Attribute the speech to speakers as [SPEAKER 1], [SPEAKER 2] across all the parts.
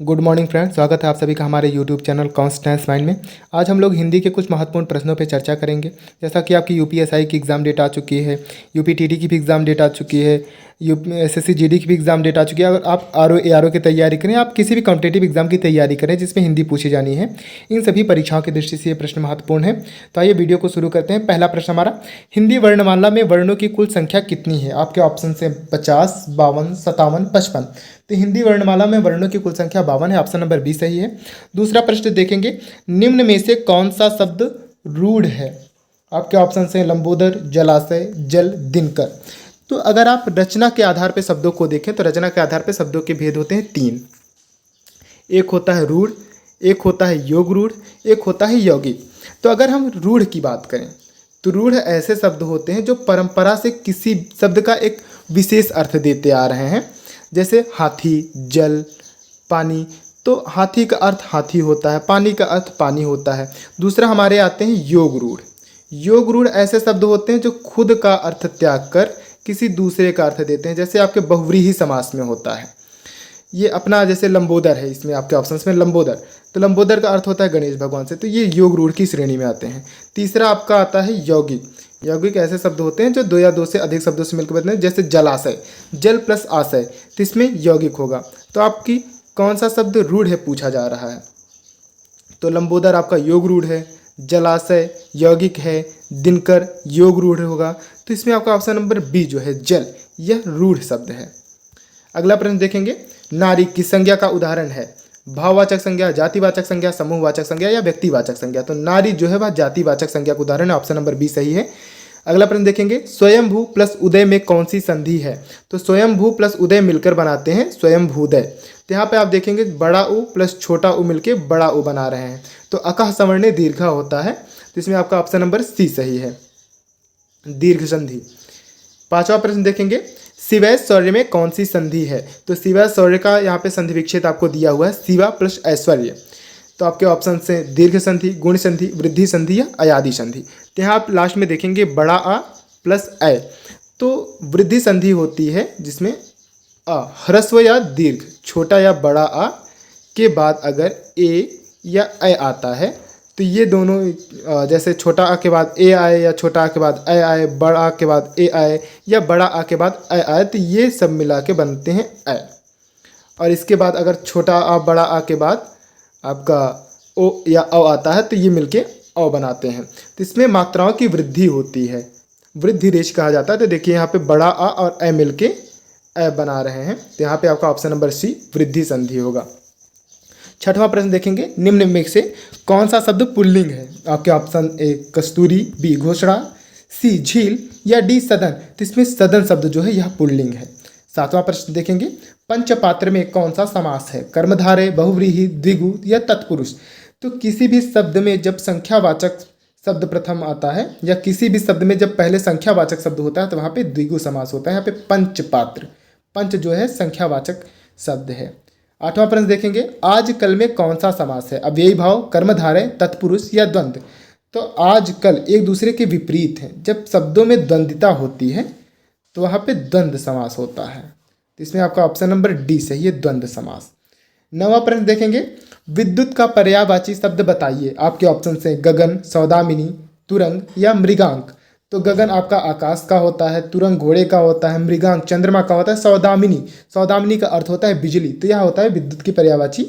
[SPEAKER 1] Good morning friends, स्वागत है आप सभी का हमारे यूट्यूब चैनल कॉन्स्टेंस माइंड में। आज हम लोग हिंदी के कुछ महत्वपूर्ण प्रश्नों पर चर्चा करेंगे। जैसा कि आपकी यूपीएसआई की एग्ज़ाम डेट आ चुकी है, यूपीटीटी की भी एग्ज़ाम डेट आ चुकी है, एसएससी जीडी की भी एग्ज़ाम डेट आ चुकी है। अगर आप आरओ एआरओ की तैयारी करें, आप किसी भी कॉम्पिटिटिव एग्जाम की तैयारी करें जिसमें हिंदी पूछी जानी है, इन सभी परीक्षाओं की दृष्टि से ये प्रश्न महत्वपूर्ण है। तो आइए वीडियो को शुरू करते हैं। पहला प्रश्न हमारा, हिंदी वर्णमाला में वर्णों की कुल संख्या कितनी है? आपके ऑप्शन से 50, 52, 57, 55। तो हिंदी वर्णमाला में वर्णों की कुल संख्या 52 है। ऑप्शन नंबर बी सही है। दूसरा प्रश्न देखेंगे, निम्न में से कौन सा शब्द रूढ़ है? आपके ऑप्शन से लंबोदर, जलाशय, जल, दिनकर। तो अगर आप रचना के आधार पर शब्दों को देखें तो रचना के आधार पर शब्दों के भेद होते हैं 3। एक होता है रूढ़, एक होता है योग रूढ़, एक होता है यौगिक। तो अगर हम रूढ़ की बात करें तो रूढ़ ऐसे शब्द होते हैं जो परंपरा से किसी शब्द का एक विशेष अर्थ देते आ रहे हैं। जैसे हाथी, जल, पानी। तो हाथी का अर्थ हाथी होता है, पानी का अर्थ पानी होता है। दूसरा हमारे आते हैं योग रूढ़। योग रूढ़ ऐसे शब्द होते हैं जो खुद का अर्थ त्याग कर किसी दूसरे का अर्थ देते हैं। जैसे आपके बहुव्रीहि समास में होता है ये अपना, जैसे लंबोदर है, इसमें आपके ऑप्शंस में लंबोदर। तो लंबोदर का अर्थ होता है गणेश भगवान से। तो ये योग रूढ़ की श्रेणी में आते हैं। तीसरा आपका आता है यौगिक। यौगिक ऐसे शब्द होते हैं जो 2 या 2 से अधिक शब्दों से मिलकर बनते हैं। जैसे जलाशय, जल प्लस आशय, तो इसमें यौगिक होगा। तो आपकी कौन सा शब्द रूढ़ है पूछा जा रहा है, तो लंबोदर आपका योग रूढ़ है, जलाशय यौगिक है, दिनकर योग रूढ़ होगा। तो इसमें आपका ऑप्शन नंबर बी जो है जल, यह रूढ़ शब्द है। अगला प्रश्न देखेंगे, नारी किस संज्ञा का उदाहरण है? भाववाचक संज्ञा, जातिवाचक संज्ञा, समूहवाचक संज्ञा या व्यक्तिवाचक संज्ञा? तो नारी जो है वह जातिवाचक संज्ञा का उदाहरण है। ऑप्शन नंबर बी सही है। अगला प्रश्न देखेंगे, स्वयंभू प्लस उदय में कौन सी संधि है? तो स्वयंभू प्लस उदय मिलकर बनाते हैं स्वयंभूदय। तो यहाँ पे आप देखेंगे बड़ा उ प्लस छोटा उ मिलके बड़ा उ बना रहे हैं। तो अकह सवर्णे दीर्घ होता है। तो इसमें आपका ऑप्शन नंबर सी सही है, दीर्घ संधि। पांचवा प्रश्न देखेंगे, शिवै शौर्य में कौन सी संधि है? तो शिवै शौर्य का यहाँ पे संधि विच्छेद आपको दिया हुआ है, शिवा प्लस ऐश्वर्य। तो आपके ऑप्शन से दीर्घ संधि, गुण संधि, वृद्धि संधि या अयादि संधि। तो यहाँ आप लास्ट में देखेंगे बड़ा आ प्लस ऐ। तो वृद्धि संधि होती है जिसमें ह्रस्व या दीर्घ, छोटा या बड़ा आ के बाद अगर ए या ऐ आता है तो ये दोनों, जैसे छोटा आ के बाद ए आए या छोटा आ के बाद ऐ आए, बड़ा आ के बाद ए आए या बड़ा आ के बाद ऐ आए, तो ये सब मिला के बनते हैं ऐ। और इसके बाद अगर छोटा आ बड़ा आ के बाद आपका ओ या औ आता है तो ये मिलके औ बनाते हैं। तो इसमें मात्राओं की वृद्धि होती है, वृद्धि रेश कहा जाता है। तो देखिए यहाँ पे बड़ा आ और ऐ मिलके ऐ बना रहे हैं। तो यहाँ पे आपका ऑप्शन नंबर सी वृद्धि संधि होगा। छठवां प्रश्न देखेंगे, निम्न में से कौन सा शब्द पुल्लिंग है? आपके ऑप्शन ए कस्तूरी, बी घोषणा, सी झील या डी सदन। तो इसमें सदन शब्द जो है यह पुल्लिंग है। सातवां प्रश्न देखेंगे, पंचपात्र में कौन सा समास है? कर्मधारय, बहुव्रीहि, द्विगु या तत्पुरुष। तो किसी भी शब्द में जब संख्यावाचक शब्द प्रथम आता है या किसी भी शब्द में जब पहले संख्यावाचक शब्द होता है तो वहाँ पे द्विगु समास होता है। यहाँ पे पंचपात्र, पंच जो है संख्यावाचक शब्द है। आठवां प्रश्न देखेंगे, आजकल में कौन सा समास है? अव्ययी भाव, कर्मधारय, तत्पुरुष या द्वंद्व। तो आजकल एक दूसरे के विपरीत है। जब शब्दों में द्वंद्विता होती है तो वहाँ पे द्वंद्व समास होता है। तो इसमें आपका ऑप्शन नंबर डी सही है, द्वंद्व समास। नवां प्रश्न देखेंगे, विद्युत का पर्यायवाची शब्द बताइए। आपके ऑप्शन से गगन, सौदामिनी, तुरंग या मृगांक। तो गगन आपका आकाश का होता है, तुरंग घोड़े का होता है, मृगांक चंद्रमा का होता है, सौदामिनी, सौदामिनी का अर्थ होता है बिजली। तो यह होता है विद्युत की पर्यायवाची।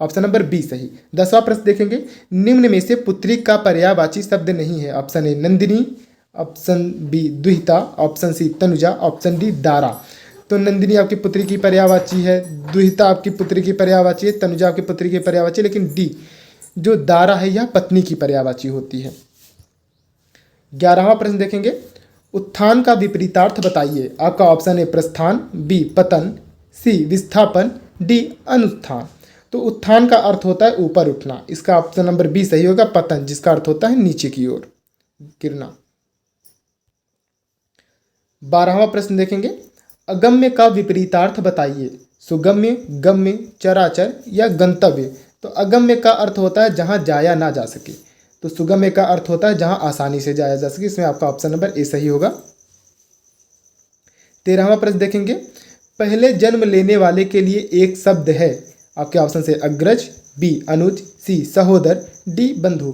[SPEAKER 1] ऑप्शन नंबर बी सही। 10वां प्रश्न देखेंगे, निम्न में से पुत्री का पर्यायवाची शब्द नहीं है। ऑप्शन ए नंदिनी, ऑप्शन बी दुहिता, ऑप्शन सी तनुजा, ऑप्शन डी दारा। तो नंदिनी आपकी पुत्री की पर्यायवाची है, दुहिता आपकी पुत्री की पर्यायवाची है, तनुजा आपकी पुत्री की पर्यायवाची, लेकिन डी जो दारा है यह पत्नी की पर्यायवाची होती है। 11वां प्रश्न देखेंगे, उत्थान का विपरीतार्थ बताइए। आपका ऑप्शन ए प्रस्थान, बी पतन, सी विस्थापन, डी अनुत्थान। तो उत्थान का अर्थ होता है ऊपर उठना। इसका ऑप्शन नंबर बी सही होगा, पतन, जिसका अर्थ होता है नीचे की ओर गिरना। 12वां प्रश्न देखेंगे, अगम्य का विपरीतार्थ बताइए। सुगम्य, गम्य, चराचर या गंतव्य। तो अगम्य का अर्थ होता है जहां जाया ना जा सके, तो सुगम्य का अर्थ होता है जहां आसानी से जाया जा सके। इसमें आपका ऑप्शन नंबर ए सही होगा। 13वां प्रश्न देखेंगे, पहले जन्म लेने वाले के लिए एक शब्द है। आपके ऑप्शन से अग्रज, बी अनुज, सी सहोदर, डी बंधु।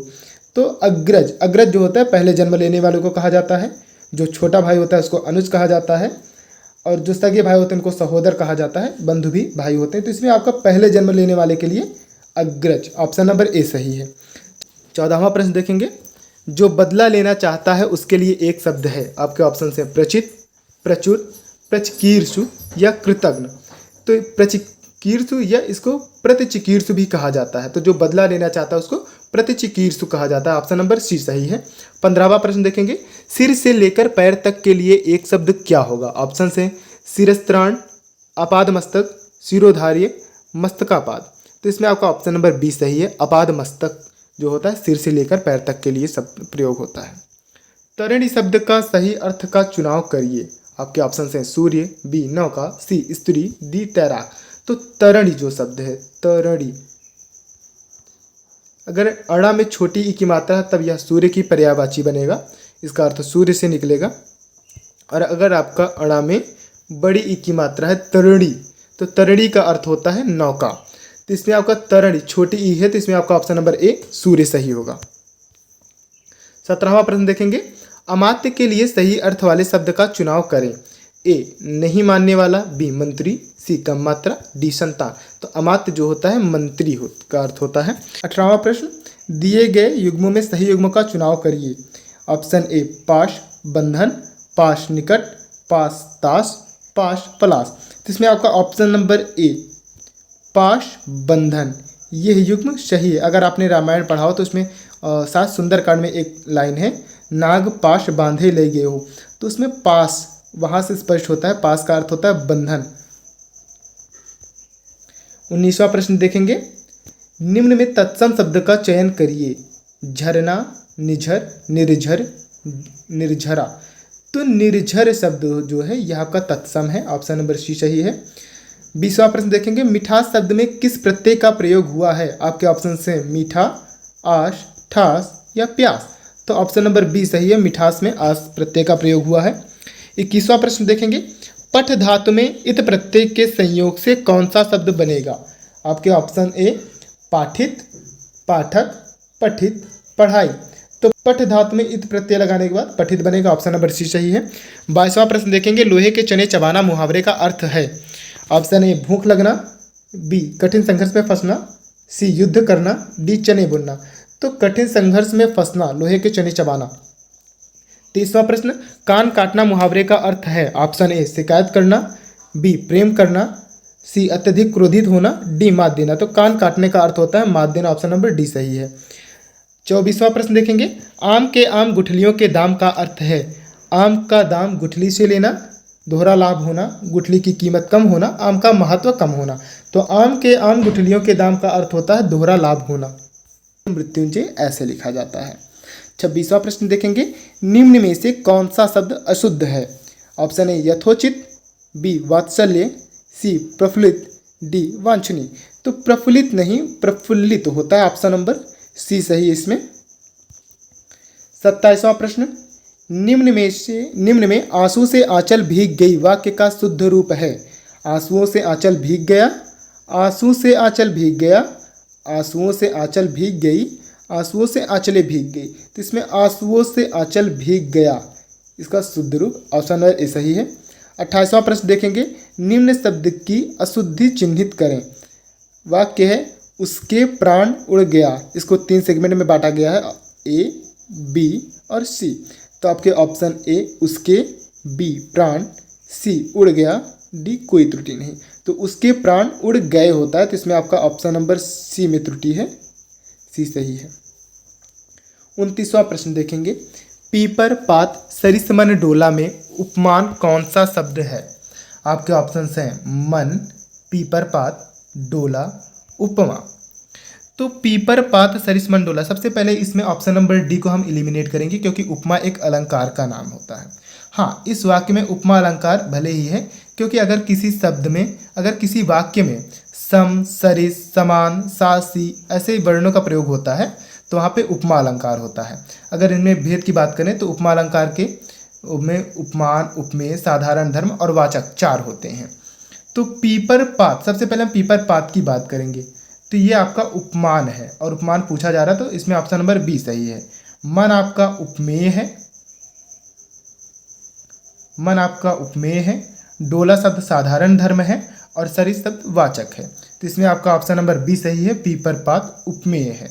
[SPEAKER 1] तो अग्रज, अग्रज जो होता है पहले जन्म लेने वालों को कहा जाता है, जो छोटा भाई होता है उसको अनुज कहा जाता है, और जो सगे भाई होते हैं उनको सहोदर कहा जाता है, बंधु भी भाई होते हैं। तो इसमें आपका पहले जन्म लेने वाले के लिए अग्रज, ऑप्शन नंबर ए सही है। 14वां प्रश्न देखेंगे, जो बदला लेना चाहता है उसके लिए एक शब्द है, आपके ऑप्शन से प्रचित, प्रचुर, प्रचकीर्षु या कृतघ्न। तो प्रचकीर्षु या इसको प्रतिचिकीर्षु भी कहा जाता है। तो जो बदला लेना चाहता है उसको प्रतिचिकीर्षु कहा जाता है, ऑप्शन नंबर सी सही है। 15वां प्रश्न देखेंगे, सिर से लेकर पैर तक के लिए एक शब्द क्या होगा, ऑप्शन से शिरस्त्राण, अपाद मस्तक, शिरोधार्य, मस्तकापाद। तो इसमें आपका ऑप्शन नंबर बी सही है, अपाद मस्तक जो होता है सिर से लेकर पैर तक के लिए शब्द प्रयोग होता है। तरणि शब्द का सही अर्थ का चुनाव करिए, आपके ऑप्शन हैं सूर्य, बी नौका, सी स्त्री, डी तैराक। तो तरणि जो शब्द है, तरणि, अगर अड़ा में छोटी ई की मात्रा है तब यह सूर्य की पर्यायवाची बनेगा, इसका अर्थ सूर्य से निकलेगा। और अगर आपका अड़ा में बड़ी ई की मात्रा है तरणि, तो तरणि का अर्थ होता है नौका। तो इसमें आपका तरणि छोटी ई है, तो इसमें आपका ऑप्शन नंबर ए सूर्य सही होगा। 17वां प्रश्न देखेंगे, अमात्य के लिए सही अर्थ वाले शब्द का चुनाव करें। ए नहीं मानने वाला, बी मंत्री, सी कम मात्रा, डी संतान। तो अमात्य जो होता है मंत्री का अर्थ होता है। 18वां प्रश्न, दिए गए युग्मों में सही युग्म का चुनाव करिए। ऑप्शन ए पाश, बंधन, पाश निकट, पास ताश, पाश पलाश। तो इसमें आपका ऑप्शन नंबर ए पाश बंधन, यह युग्म सही है। अगर आपने रामायण पढ़ा हो तो उसमें शायद सुंदरकांड में एक लाइन है, नाग पाश बांधे ले गए हो, तो उसमें पास वहां से स्पष्ट होता है, पास का अर्थ होता है बंधन। 19वां प्रश्न देखेंगे, निम्न में तत्सम शब्द का चयन करिए। झरना, निझर, निर्झर, निर्झरा। तो निर्झर शब्द जो है यह आपका तत्सम है, ऑप्शन नंबर सी सही है। 20वां प्रश्न देखेंगे, मिठास शब्द में किस प्रत्यय का प्रयोग हुआ है, आपके ऑप्शन से मीठा, आश, ठास या प्यास। तो ऑप्शन नंबर बी सही है, मिठास में आस प्रत्यय का प्रयोग हुआ है। 21वां प्रश्न देखेंगे, पठ धातु में इत प्रत्यय के संयोग से कौन सा शब्द बनेगा, आपके ऑप्शन ए पाठित, पाठक, पठित, पढ़ाई। तो पठ धातु में इत प्रत्यय लगाने के बाद पठित बनेगा, ऑप्शन नंबर सी सही है। 22वां प्रश्न देखेंगे, लोहे के चने चबाना मुहावरे का अर्थ है। ऑप्शन ए भूख लगना, बी कठिन संघर्ष में फंसना, सी युद्ध करना, डी चने बुनना। तो कठिन संघर्ष में फंसना, लोहे के चने चबाना। 30वां प्रश्न, कान काटना मुहावरे का अर्थ है। ऑप्शन ए शिकायत करना, बी प्रेम करना, सी अत्यधिक क्रोधित होना, डी मात देना। तो कान काटने का अर्थ होता है मात देना, ऑप्शन नंबर डी सही है। 24वां प्रश्न देखेंगे, आम के आम गुठलियों के दाम का अर्थ है। आम का दाम गुठली से लेना, दोहरा लाभ होना, गुठली की कीमत कम होना, आम का महत्व कम होना। तो आम के आम गुठलियों के दाम का अर्थ होता है दोहरा लाभ होना। मृत्युंजय ऐसे लिखा जाता है। 26वां प्रश्न देखेंगे, निम्न में से कौन सा शब्द अशुद्ध है। ऑप्शन ए यथोचित, बी वात्सल्य, सी प्रफुल्लित, डी वांछनीय। तो प्रफुल्लित नहीं प्रफुल्लित होता है, ऑप्शन नंबर सी सही है इसमें। 27वां प्रश्न, निम्न में आंसू से आंचल भीग गई वाक्य का शुद्ध रूप है। आंसुओं से आंचल भीग गया, आंसू से आंचल भीग गया, आंसुओं से आंचल भीग गई, आंसुओं से आंचलें भीग गई। तो इसमें आंसुओं से आंचल भीग गया, इसका शुद्ध रूप ऑप्शन नंबर ए सही है। 28वां प्रश्न देखेंगे, निम्न शब्द की अशुद्धि चिन्हित करें। वाक्य है उसके प्राण उड़ गया, इसको 3 सेगमेंट में बांटा गया है, ए, बी और सी। तो आपके ऑप्शन ए उसके, बी प्राण, सी उड़ गया, डी कोई त्रुटि नहीं। तो उसके प्राण उड़ गए होता है, तो इसमें आपका ऑप्शन नंबर सी में त्रुटि है, सी सही है। 29वां प्रश्न देखेंगे, पीपर पात सरिसमन डोला में उपमान कौन सा शब्द है। आपके ऑप्शन हैं मन, पीपर पात, डोला, उपमा। तो पीपर पात सरिसमन डोला, सबसे पहले इसमें ऑप्शन नंबर डी को हम एलिमिनेट करेंगे क्योंकि उपमा एक अलंकार का नाम होता है। हाँ, इस वाक्य में उपमा अलंकार भले ही है, क्योंकि अगर किसी शब्द में, अगर किसी वाक्य में सम, सरिस, समान, सासी ऐसे वर्णों का प्रयोग होता है तो वहाँ पे उपमा अलंकार होता है। अगर इनमें भेद की बात करें तो उपमा अलंकार के में उपमान, उपमेय, साधारण धर्म और वाचक 4 होते हैं। तो पीपर पात, सबसे पहले हम पीपर पात की बात करेंगे। तो ये आपका उपमान है और उपमान पूछा जा रहा है, तो इसमें ऑप्शन नंबर बी सही है। मन आपका उपमेय है, मन आपका उपमेय है। डोला शब्द साधारण धर्म है और सरित शब्द वाचक है। तो इसमें आपका ऑप्शन नंबर बी सही है, पीपर पात उपमेय है।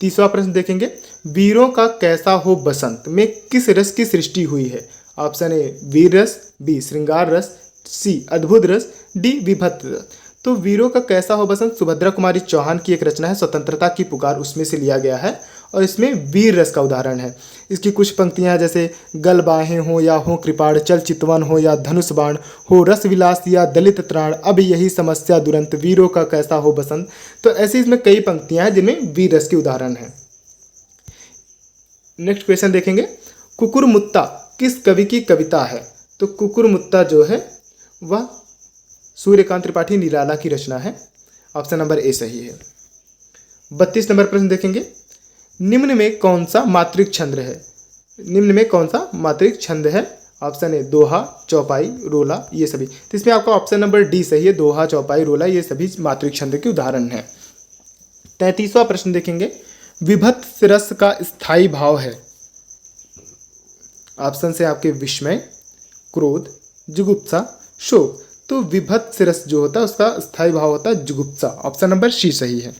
[SPEAKER 1] तीसरा प्रश्न देखेंगे, वीरों का कैसा हो बसंत में किस रस की सृष्टि हुई है? ऑप्शन ए वीर रस, बी श्रृंगार रस, सी अद्भुत रस, डी विभत्स रस। तो वीरों का कैसा हो बसंत सुभद्रा कुमारी चौहान की एक रचना है, स्वतंत्रता की पुकार उसमें से लिया गया है और इसमें वीर रस का उदाहरण है। इसकी कुछ पंक्तियां जैसे गल बाहें हो या हो कृपाण, चल चितवन हो या धनुष बाण, हो रस विलास या दलित त्राण, अब यही समस्या दुरंत, वीरों का कैसा हो बसंत। तो ऐसे इसमें कई पंक्तियां हैं जिनमें वीर रस के उदाहरण हैं। नेक्स्ट क्वेश्चन देखेंगे, कुकुरमुत्ता किस कवि की कविता है? तो कुकुरमुत्ता जो है वह सूर्यकांत त्रिपाठी निराला की रचना है। ऑप्शन नंबर ए सही है। 32 नंबर प्रश्न देखेंगे, निम्न में कौन सा मात्रिक छंद है? निम्न में कौन सा मात्रिक छंद है? ऑप्शन ए दोहा, चौपाई, रोला, ये सभी। तो इसमें आपका ऑप्शन नंबर डी सही है, दोहा, चौपाई, रोला ये सभी मात्रिक छंद के उदाहरण हैं। 33वां प्रश्न देखेंगे, विभत्स रस का स्थायी भाव है। ऑप्शन से आपके विस्मय, क्रोध, जुगुप्सा, शोक। तो विभत्स रस जो होता है उसका स्थायी भाव होता है जुगुप्सा। ऑप्शन नंबर सी सही है।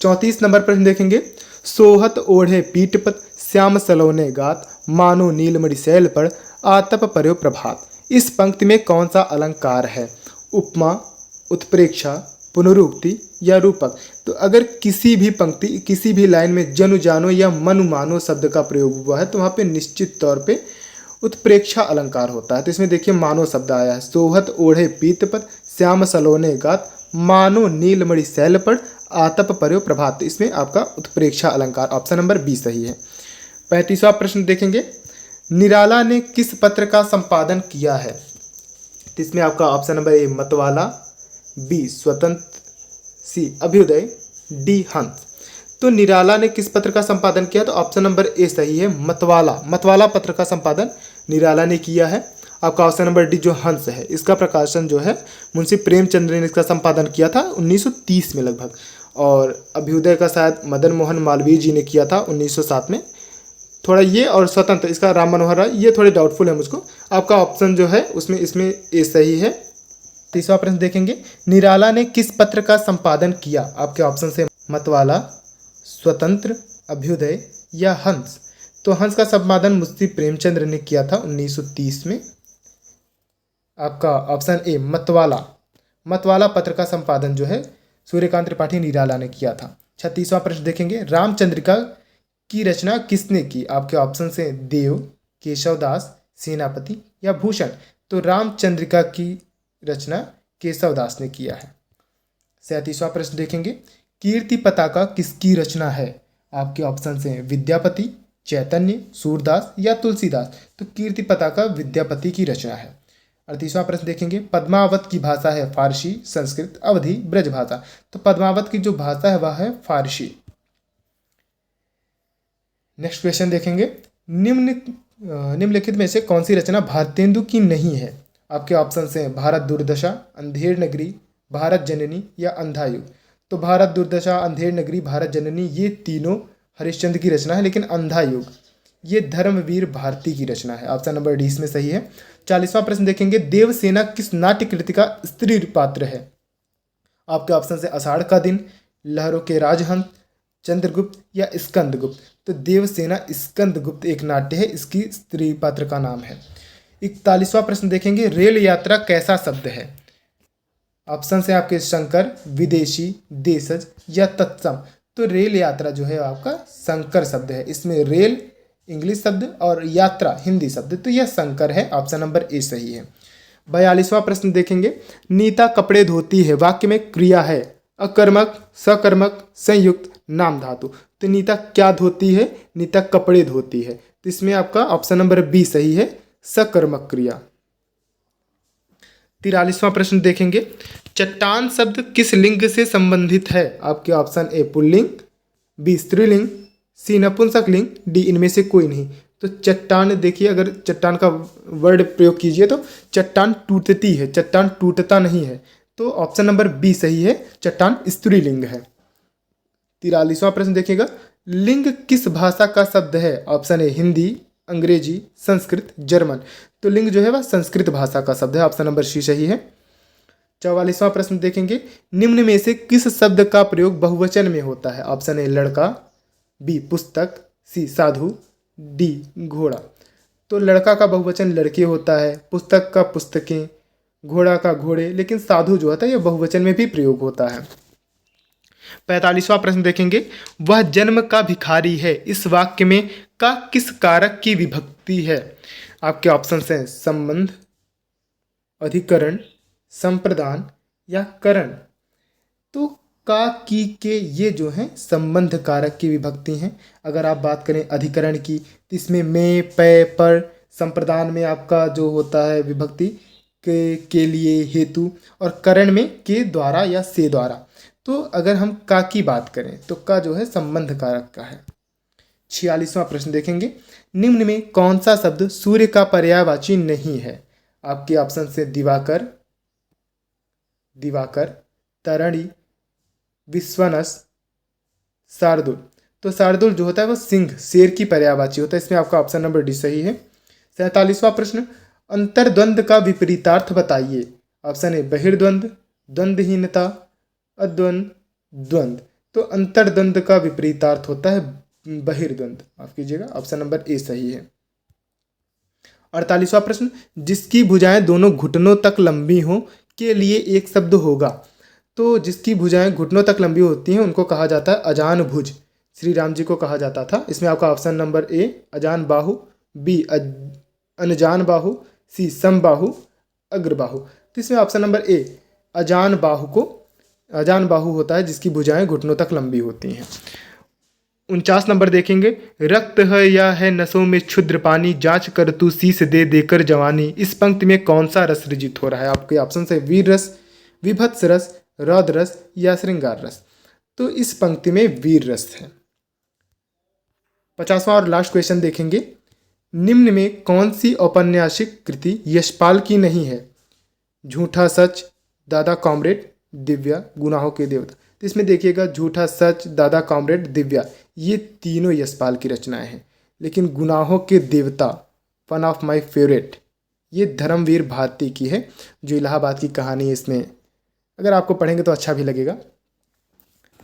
[SPEAKER 1] 34 नंबर प्रश्न देखेंगे, सोहत ओढ़े पीठपत श्याम सलोने गात, मानो नीलमणि शैल पर आतप पर्यो प्रभात। इस पंक्ति में कौन सा अलंकार है? उपमा, उत्प्रेक्षा, पुनरुक्ति या रूपक। तो अगर किसी भी पंक्ति, किसी भी लाइन में जनु जानो या मनु मानो शब्द का प्रयोग हुआ है तो वहाँ पे निश्चित तौर पे उत्प्रेक्षा अलंकार होता है। तो इसमें देखिए मानो शब्द आया है, सोहत ओढ़े पीतपत श्याम सलोने गात, मानो नीलमणि शैल पर आतप पर्यो प्रभात। इसमें आपका उत्प्रेक्षा अलंकार ऑप्शन नंबर बी सही है। 35वां प्रश्न देखेंगे, निराला ने किस पत्र का संपादन किया है? तो इसमें आपका ऑप्शन नंबर ए मतवाला, बी स्वतंत्र, सी अभ्युदय, डी हंस। तो निराला ने किस पत्र का संपादन किया? तो ऑप्शन नंबर ए सही है, मतवाला। मतवाला पत्र का संपादन निराला ने किया है। आपका ऑप्शन नंबर डी जो हंस है, इसका प्रकाशन जो है मुंशी प्रेमचंद्र ने इसका संपादन किया था 1930 में लगभग, और अभ्युदय का शायद मदन मोहन मालवीय जी ने किया था 1907 में। थोड़ा ये और स्वतंत्र इसका राम मनोहर राय, ये थोड़े डाउटफुल है मुझको। आपका ऑप्शन जो है उसमें इसमें ए सही है। 30वां प्रश्न देखेंगे, निराला ने किस पत्र का संपादन किया? आपके ऑप्शन से मतवाला, स्वतंत्र, अभ्युदय या हंस। तो हंस का संपादन मुंशी प्रेमचंद्र ने किया था 1930 में। आपका ऑप्शन ए मतवाला, मतवाला पत्र का संपादन जो है सूर्यकांत त्रिपाठी निराला ने किया था। 36वां प्रश्न देखेंगे, रामचंद्रिका की रचना किसने की? आपके ऑप्शन से देव, केशवदास, सेनापति या भूषण। तो रामचंद्रिका की रचना केशवदास ने किया है। 37वां प्रश्न देखेंगे, कीर्ति पताका किसकी रचना है? आपके ऑप्शन से विद्यापति, चैतन्य, सूरदास या तुलसीदास। तो कीर्ति पताका विद्यापति की रचना है। 38वां प्रश्न देखेंगे, पद्मावत की भाषा है फारसी, संस्कृत, अवधी, ब्रज भाषा। तो पद्मावत की जो भाषा है वह है फारसी। नेक्स्ट क्वेश्चन देखेंगे, निम्नलिखित में से कौन सी रचना भारतेंदु की नहीं है? आपके ऑप्शन से भारत दुर्दशा, अंधेर नगरी, भारत जननी या अंधा युग। तो भारत दुर्दशा, अंधेर नगरी, भारत जननी ये तीनों हरिश्चंद्र की रचना है, लेकिन अंधा युग ये धर्मवीर भारती की रचना है। ऑप्शन नंबर डी इसमें सही है। 40वां प्रश्न देखेंगे, देवसेना किस नाट्य कृति का स्त्री पात्र है? आपके ऑप्शन से आषाढ़ का दिन, लहरों के राजहंस, चंद्रगुप्त या स्कंदगुप्त। तो देवसेना स्कंदगुप्त एक नाट्य है, इसकी स्त्री पात्र का नाम है। 41वां प्रश्न देखेंगे, रेल यात्रा कैसा शब्द है? ऑप्शन से आपके शंकर, विदेशी, देशज या तत्सम। तो रेल यात्रा जो है आपका संकर शब्द है। इसमें रेल इंग्लिश शब्द और यात्रा हिंदी शब्द, तो यह संकर है। ऑप्शन नंबर ए सही है। 42वां प्रश्न देखेंगे, नीता कपड़े धोती है वाक्य में क्रिया है अकर्मक, सकर्मक, संयुक्त, नाम धातु। तो नीता क्या धोती है? नीता कपड़े धोती है। तो इसमें आपका ऑप्शन नंबर बी सही है, सकर्मक क्रिया। 43वां प्रश्न देखेंगे, चट्टान शब्द किस लिंग से संबंधित है? आपके ऑप्शन ए पुल्लिंग, बी स्त्रीलिंग, सी नपुंसक लिंग, डी इनमें से कोई नहीं। तो चट्टान, देखिए अगर चट्टान का वर्ड प्रयोग कीजिए तो चट्टान टूटती है, चट्टान टूटता नहीं है। तो ऑप्शन नंबर बी सही है, चट्टान स्त्रीलिंग है। 43वां प्रश्न देखिएगा, लिंग किस भाषा का शब्द है? ऑप्शन ए हिंदी, अंग्रेजी, संस्कृत, जर्मन। तो लिंग जो है वह संस्कृत भाषा का शब्द है, ऑप्शन नंबर सी सही है। 44वां प्रश्न देखेंगे, निम्न में से किस शब्द का प्रयोग बहुवचन में होता है? ऑप्शन ए लड़का, बी पुस्तक, सी साधु, डी घोड़ा। तो लड़का का बहुवचन लड़के होता है, पुस्तक का पुस्तकें, घोड़ा का घोड़े, लेकिन साधु जो होता है यह बहुवचन में भी प्रयोग होता है। 45वां प्रश्न देखेंगे, वह जन्म का भिखारी है, इस वाक्य में का किस कारक की विभक्ति है? आपके ऑप्शन हैं संबंध, अधिकरण, संप्रदान या करण। तो का, की, के ये जो हैं संबंध कारक की विभक्ति हैं। अगर आप बात करें अधिकरण की तो इसमें में, पे, पर, संप्रदान में आपका जो होता है विभक्ति के लिए, हेतु, और करण में के द्वारा या से द्वारा। तो अगर हम का की बात करें तो का जो है संबंध कारक का है। 46वां प्रश्न देखेंगे, निम्न में कौन सा शब्द सूर्य का पर्यायवाची नहीं है? आपके ऑप्शन से दिवाकर, दिवाकर, तरणी, विश्वनस, शार्दुल। तो शार्दुल जो होता है वह सिंह, शेर की पर्यायवाची होता है, इसमें आपका ऑप्शन नंबर डी सही है। 47वां प्रश्न, अंतर्द्वंद का विपरीतार्थ बताइए। ऑप्शन ए बहिर्द्वंद, द्वंद्वहीनता, अद्वंद, द्वंद। तो अंतर्द्वंद का विपरीतार्थ होता है बहिर्द्वंद, माफ कीजिएगा, ऑप्शन नंबर ए सही है। 48वां प्रश्न, जिसकी भुजाएं दोनों घुटनों तक लंबी हों के लिए एक शब्द होगा। तो जिसकी भुजाएं घुटनों तक लंबी होती हैं उनको कहा जाता है अजान भुज। श्री राम जी को कहा जाता था। इसमें आपका ऑप्शन नंबर ए अजान बाहु, बी अनजान बाहु, सी समबाहु, अग्रबाहु। तो इसमें ऑप्शन नंबर ए अजान बाहु होता है जिसकी भुजाएं घुटनों तक लंबी होती हैं। 49 नंबर देखेंगे, रक्त है या है नसों में क्षुद्र पानी, जांच कर तू शीश दे देकर जवानी। इस पंक्ति में कौन सा रस रचित हो रहा है? आपके ऑप्शन से वीर रस, विभत्स रस, रौद्र रस या श्रृंगार रस। तो इस पंक्ति में वीर रस है। 50वां और लास्ट क्वेश्चन देखेंगे, निम्न में कौन सी औपन्यासिक कृति यशपाल की नहीं है? झूठा सच, दादा कॉमरेड, दिव्या, गुनाहों के देवता। तो इसमें देखिएगा झूठा सच, दादा कॉमरेड, दिव्या, ये तीनों यशपाल की रचनाएं हैं। लेकिन गुनाहों के देवता, वन ऑफ माय फेवरेट, ये धर्मवीर भारती की है, जो इलाहाबाद की कहानी है। इसमें अगर आपको पढ़ेंगे तो अच्छा भी लगेगा,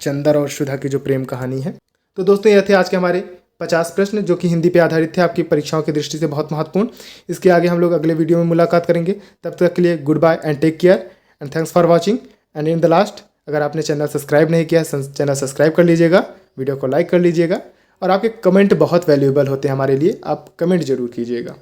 [SPEAKER 1] चंदर और सुधा की जो प्रेम कहानी है। तो दोस्तों ये थे आज के हमारे 50 प्रश्न जो कि हिंदी पे आधारित थे, आपकी परीक्षाओं की दृष्टि से बहुत महत्वपूर्ण। इसके आगे हम लोग अगले वीडियो में मुलाकात करेंगे। तब तक के लिए goodbye and take care and thanks for watching. And in the last, अगर आपने चैनल सब्सक्राइब नहीं किया, चैनल सब्सक्राइब कर लीजिएगा, वीडियो को लाइक कर लीजिएगा, और आपके कमेंट बहुत वैल्यूएबल होते हैं हमारे लिए, आप कमेंट जरूर कीजिएगा।